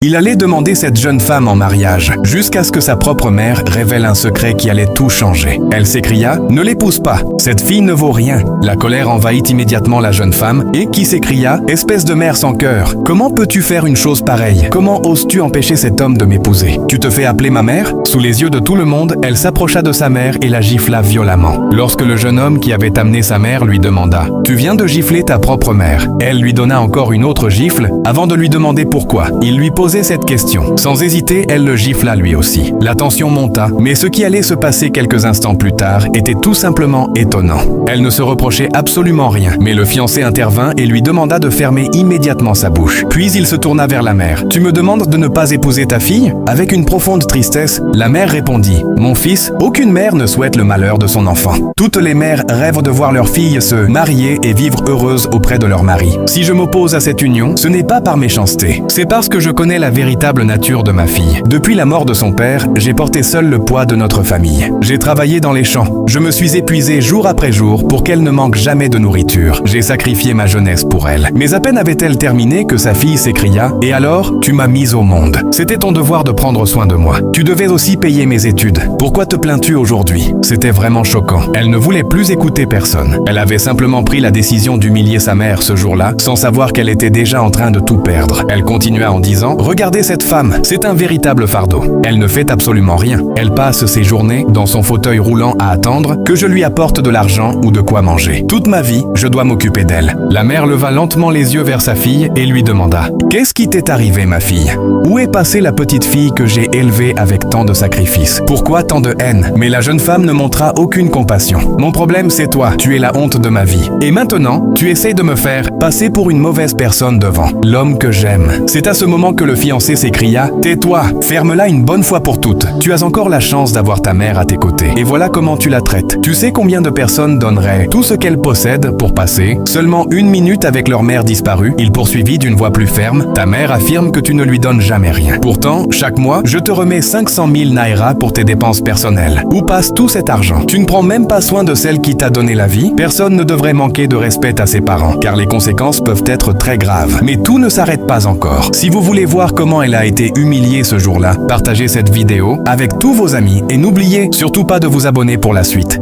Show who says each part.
Speaker 1: Il allait demander cette jeune femme en mariage, jusqu'à ce que sa propre mère révèle un secret qui allait tout changer. Elle s'écria « Ne l'épouse pas, cette fille ne vaut rien ». La colère envahit immédiatement la jeune femme, et qui s'écria « Espèce de mère sans cœur, comment peux-tu faire une chose pareille? Comment oses-tu empêcher cet homme de m'épouser? Tu te fais appeler ma mère ?» Sous les yeux de tout le monde, elle s'approcha de sa mère et la gifla violemment. Lorsque le jeune homme qui avait amené sa mère lui demanda « Tu viens de gifler ta propre mère ?» Elle lui donna encore une autre gifle, avant de lui demander pourquoi. Il lui posait cette question. Sans hésiter, elle le gifla lui aussi. La tension monta, mais ce qui allait se passer quelques instants plus tard était tout simplement étonnant. Elle ne se reprochait absolument rien, mais le fiancé intervint et lui demanda de fermer immédiatement sa bouche. Puis il se tourna vers la mère. « Tu me demandes de ne pas épouser ta fille ?» Avec une profonde tristesse, la mère répondit « Mon fils, aucune mère ne souhaite le malheur de son enfant. Toutes les mères rêvent de voir leur fille se marier et vivre heureuse auprès de leur mari. Si je m'oppose à cette union, ce n'est pas par méchanceté. C'est parce que je connais la véritable nature de ma fille. Depuis la mort de son père, j'ai porté seul le poids de notre famille. J'ai travaillé dans les champs. Je me suis épuisé jour après jour pour qu'elle ne manque jamais de nourriture. J'ai sacrifié ma jeunesse pour elle. Mais à peine avait-elle terminé que sa fille s'écria « Et alors, tu m'as mise au monde. C'était ton devoir de prendre soin de moi. Tu devais aussi payer mes études. Pourquoi te plains-tu aujourd'hui ?» C'était vraiment choquant. Elle ne voulait plus écouter personne. Elle avait simplement pris la décision d'humilier sa mère ce jour-là, sans savoir qu'elle était déjà en train de tout perdre. Elle continua en disant « Regardez cette femme, c'est un véritable fardeau. Elle ne fait absolument rien. Elle passe ses journées dans son fauteuil roulant à attendre que je lui apporte de l'argent ou de quoi manger. Toute ma vie, je dois m'occuper d'elle. » La mère leva lentement les yeux vers sa fille et lui demanda « Qu'est-ce qui t'est arrivé, ma fille? Où est passée la petite fille que j'ai élevée avec tant de sacrifices? Pourquoi tant de haine ?» Mais la jeune femme ne montra aucune compassion. « Mon problème, c'est toi. Tu es la honte de ma vie. Et maintenant, tu essaies de me faire passer pour une mauvaise personne devant l'homme que j'aime. » C'est à ce moment que le fiancé s'écria « Tais-toi, ferme-la une bonne fois pour toutes. Tu as encore la chance d'avoir ta mère à tes côtés. Et voilà comment tu la traites. Tu sais combien de personnes donneraient tout ce qu'elles possèdent pour passer seulement une minute avec leur mère disparue ?» Il poursuivit d'une voix plus ferme « Ta mère affirme que tu ne lui donnes jamais rien. Pourtant, chaque mois, je te remets 500 000 naira pour tes dépenses personnelles. Où passe tout cet argent? Tu ne prends même pas soin de celle qui t'a donné la vie. Personne ne devrait manquer de respect à ses parents, car les conséquences peuvent être très graves. Mais tout ne s'arrête pas encore. Si vous voulez voir comment elle a été humiliée ce jour-là, partagez cette vidéo avec tous vos amis et n'oubliez surtout pas de vous abonner pour la suite.